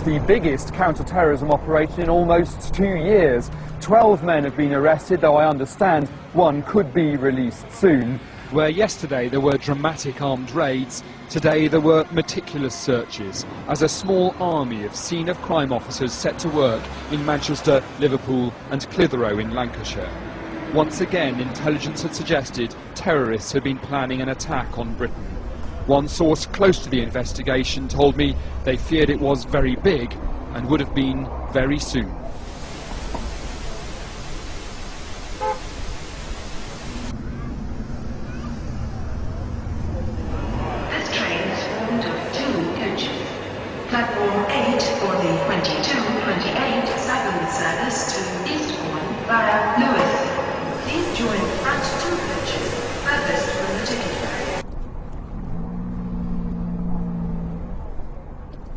the biggest counter-terrorism operation in almost 2 years. 12 men have been arrested, though I understand one could be released soon. Where yesterday there were dramatic armed raids, today there were meticulous searches, as a small army of scene-of-crime officers set to work in Manchester, Liverpool and Clitheroe in Lancashire. Once again, intelligence had suggested terrorists had been planning an attack on Britain. One source close to the investigation told me they feared it was very big and would have been very soon. Platform 8 for the 2228 Southern service to Eastbourne via Lewis. Please join the front two coaches furthest from the ticket area.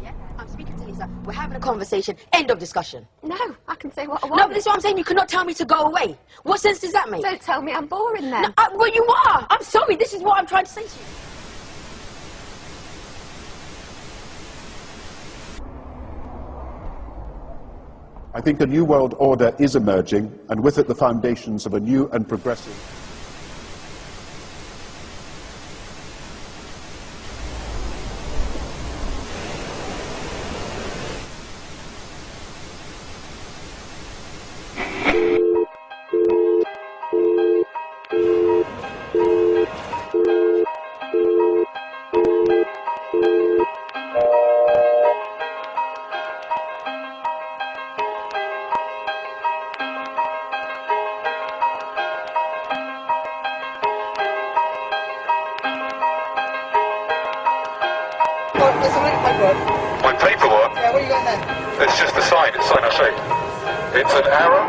Yeah, I'm speaking to Lisa. We're having a conversation. End of discussion. No, I can say what I want. No, but this is what I'm saying. You cannot tell me to go away. What sense does that make? Don't tell me I'm boring then. No, well, you are. I'm sorry. This is what I'm trying to say to you. I think a new world order is emerging, and with it the foundations of a new and progressive... My paperwork? Yeah, where are you going then? It's just a sign, I'll show you. It's an arrow,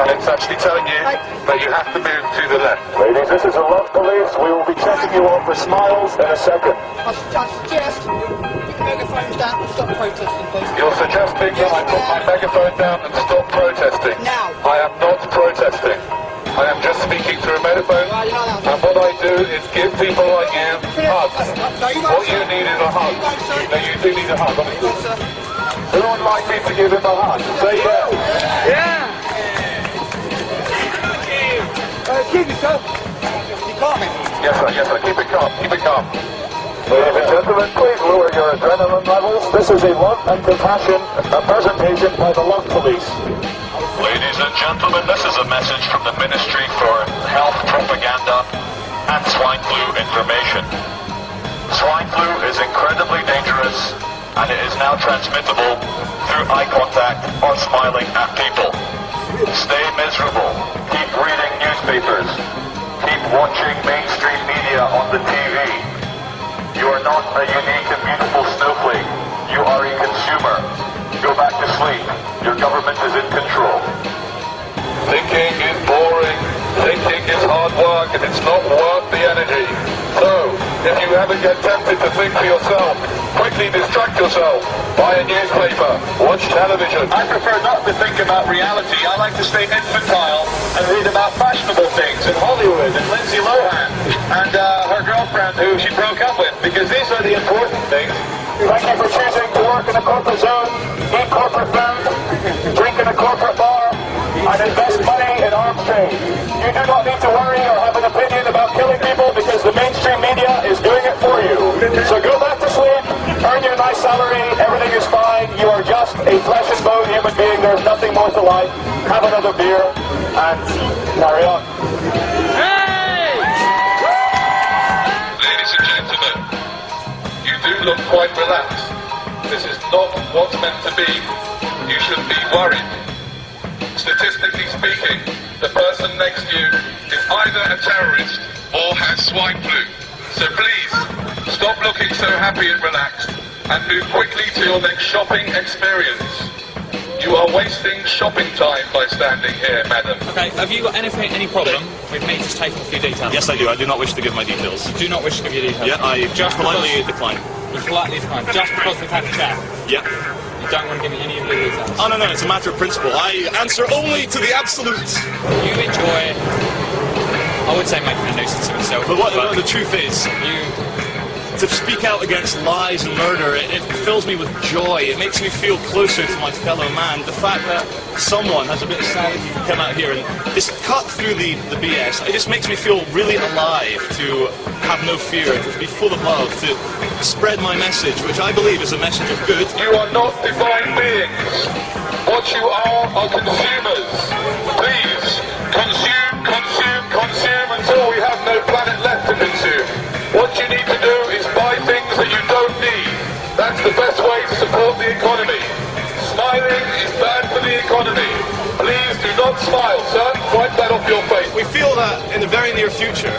and it's actually telling you that you have to move to the left. Ladies, this is a love police. We will be checking you out for smiles in a second. I suggest you put your megaphones down and stop protesting, please. You're suggesting that I put my megaphone down and stop protesting? Now. I am not protesting. I am just speaking through a megaphone, and what I do is give people like you hugs. What you need is a hug. No, you do need a hug, honestly. Who would like me to give him a hug? Say yeah. Yeah! Keep it calm. You calm it? Yes, sir, keep it calm, keep it calm. Ladies and gentlemen, please lower your adrenaline levels. This is a love and compassion, a presentation by the Love Police. Ladies and gentlemen, this is a message from the Ministry for Health Propaganda and Swine Flu Information. Swine flu is incredibly dangerous, and it is now transmittable through eye contact or smiling at people. Stay miserable. Keep reading newspapers. Keep watching mainstream media on the TV. You are not a unique and beautiful snowflake. You are a consumer. Go back to sleep. Your government is in control. Thinking is boring. Thinking is hard work, and it's not worth the energy. So, if you ever get tempted to think for yourself, quickly distract yourself. Buy a newspaper. Watch television. I prefer not to think about reality. I like to stay infantile and read about fashionable things in Hollywood and Lindsay Lohan and her girlfriend who she broke up with, because these are the important things. Thank you for choosing to work in a corporate zone, eat corporate food, drink in a corporate bar, and invest money in arms trade. You do not need to worry or have an opinion about killing people because the mainstream media is doing it for you. So go back to sleep, earn your nice salary, everything is fine. You are just a flesh and bone human being. There's nothing more to life. Have another beer and carry on. Hey! Ladies and gentlemen, you do look quite relaxed. This is not what's meant to be. You should be worried. Statistically speaking, the person next to you is either a terrorist or has swine flu. So please, stop looking so happy and relaxed and move quickly to your next shopping experience. You are wasting shopping time by standing here, madam. Okay, have you got any problem with me just taking a few details? Yes, I do. I do not wish to give my details. You do not wish to give your details? Yeah, I just politely decline. You politely decline, just because we've had a chat? Yeah. You don't want to give me any of your details? Oh, no, it's a matter of principle. I answer only to the absolutes. You enjoy, I would say, making a nuisance of yourself. But the truth is... to speak out against lies and murder, it fills me with joy. It makes me feel closer to my fellow man. The fact that someone has a bit of sanity to come out here and just cut through the BS, it just makes me feel really alive to have no fear, to be full of love, to spread my message, which I believe is a message of good. You are not divine beings. What you are consumers. Please, consume, consume, consume until we have no planet left to consume. What you need to do is buy things that you don't need. That's the best way to support the economy. Smiling is bad for the economy. Please do not smile, sir. Wipe that off your face. We feel that in the very near future,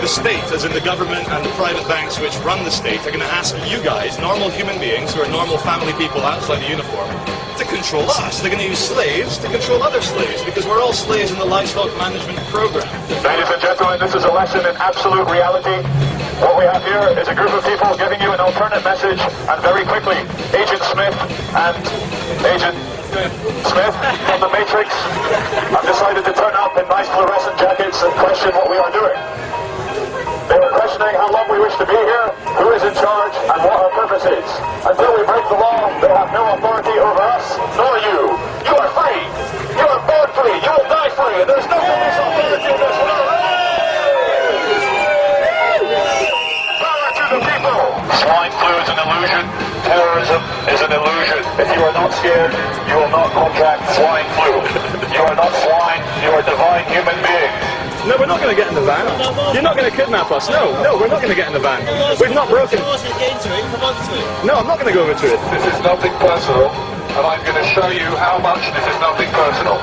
the state, as in the government and the private banks which run the state, are going to ask you guys, normal human beings who are normal family people outside the uniform, to control us. They're going to use slaves to control other slaves, because we're all slaves in the livestock management program. Ladies and gentlemen, this is a lesson in absolute reality. What we have here is a group of people giving you an alternate message, and very quickly, Agent Smith and Agent Smith from the Matrix have decided to turn up in nice fluorescent jackets and question what we are doing. They were questioning how long we wish to be here, who is in charge, and what our purpose is. Until we break the law, they have no authority over us, nor you. You are free. You are born free. You will die free. And there's no police authority in this world. Power to the people. Swine flu is an illusion. Terrorism is an illusion. If you are not scared, you will not contract swine flu. You are not swine. You are divine human beings. No, we're not going to get in the van. You're not going to kidnap us. No, we're not going to get in the van. We've not broken. No, I'm not going to go over to it. This is nothing personal, and I'm going to show you how much this is nothing personal.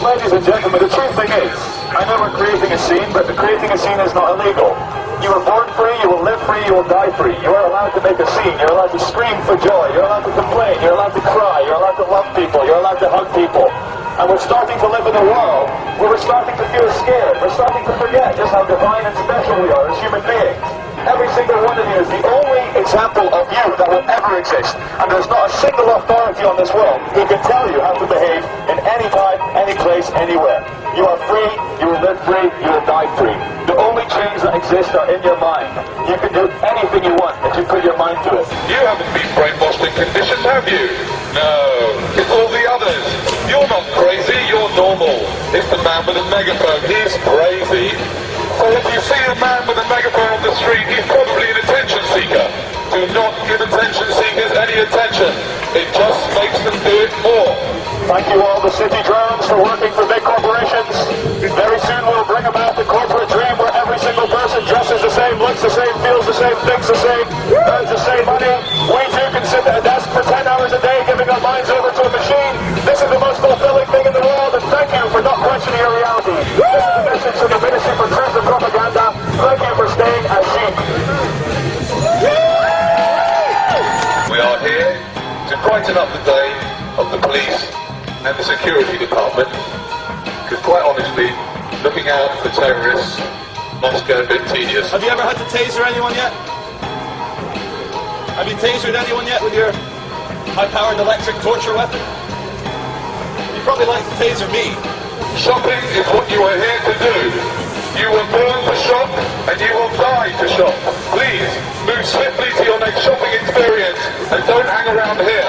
Ladies and gentlemen, the true thing is, I know we're creating a scene, but creating a scene is not illegal. You were born free, you will live free, you will die free. You are allowed to make a scene, you're allowed to scream for joy, you're allowed to complain, you're allowed to cry, you're allowed to love people, you're allowed to hug people. And we're starting to live in a world where we're starting to feel scared, we're starting to forget just how divine and special we are as human beings. Every single one of you is the only example of you that will ever exist. And there's not a single authority on this world who can tell you how to behave in any time, any place, anywhere. You are free, you will live free, you will die free. The only chains that exist are in your mind. You can do anything you want if you put your mind to it. You haven't been brainwashed and conditioned, have you? No. It's all the others. You're not crazy, you're normal. It's the man with a megaphone. He's crazy. So if you see a man with a megaphone on the street, he's probably an attention seeker. Do not give attention seekers any attention. It just makes them do it more. Thank you all the city drones for working for big corporations. Very soon we'll bring about the corporate dream where every single person dresses the same, looks the same, feels the same, thinks the same, earns the same money. We too can sit at a desk for 10 hours a day giving our minds over to a machine. This is the most fulfilling thing in the world, and thank you for not questioning your reality. This is the message from the Ministry for Truth and Propaganda. Thank you for staying as sheep. We are here to brighten up the day of the police and the security department, because quite honestly, looking out for terrorists must get a bit tedious. Have you ever had to taser anyone yet? Have you tasered anyone yet with your high-powered electric torture weapon? You'd probably like to taser me. Shopping is what you are here to do. You were born to shop, and you will die to shop. Please, move swiftly to your next shopping experience, and don't hang around here.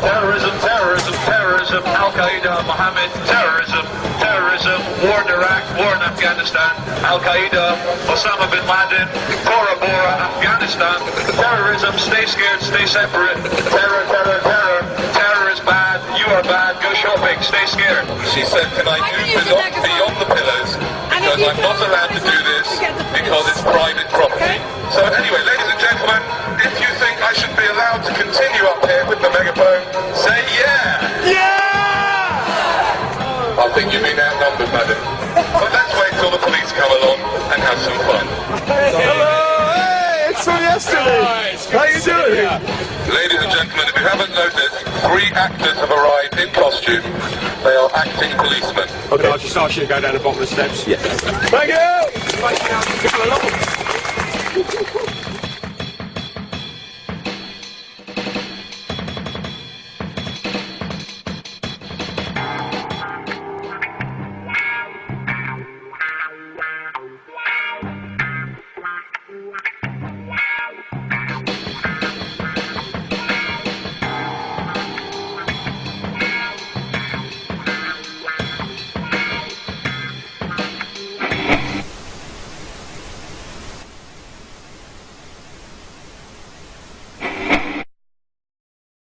Terrorism, terrorism, terrorism, Al-Qaeda, Mohammed, terrorism, terrorism, war in Iraq, war in Afghanistan, Al-Qaeda, Osama bin Laden, Bora Bora, Afghanistan, terrorism, stay scared, stay separate, terror, terror, terror, terror is bad, you are bad, go shopping, stay scared. She said, can I move beyond the pillars, because I'm not allowed to do this, because it's private property. So anyway, ladies and gentlemen, if you think I should be allowed to continue up here with the megaphone, say yeah! Yeah! I think you've been outnumbered, madam. But let's wait till the police come along and have some fun. Hello! Hey, it's from yesterday! How you doing? Ladies and gentlemen, if you haven't noticed, 3 actors have arrived in costume. They are acting policemen. Okay, I'll just start you and go down the bottom of the steps. Yes. Thank you!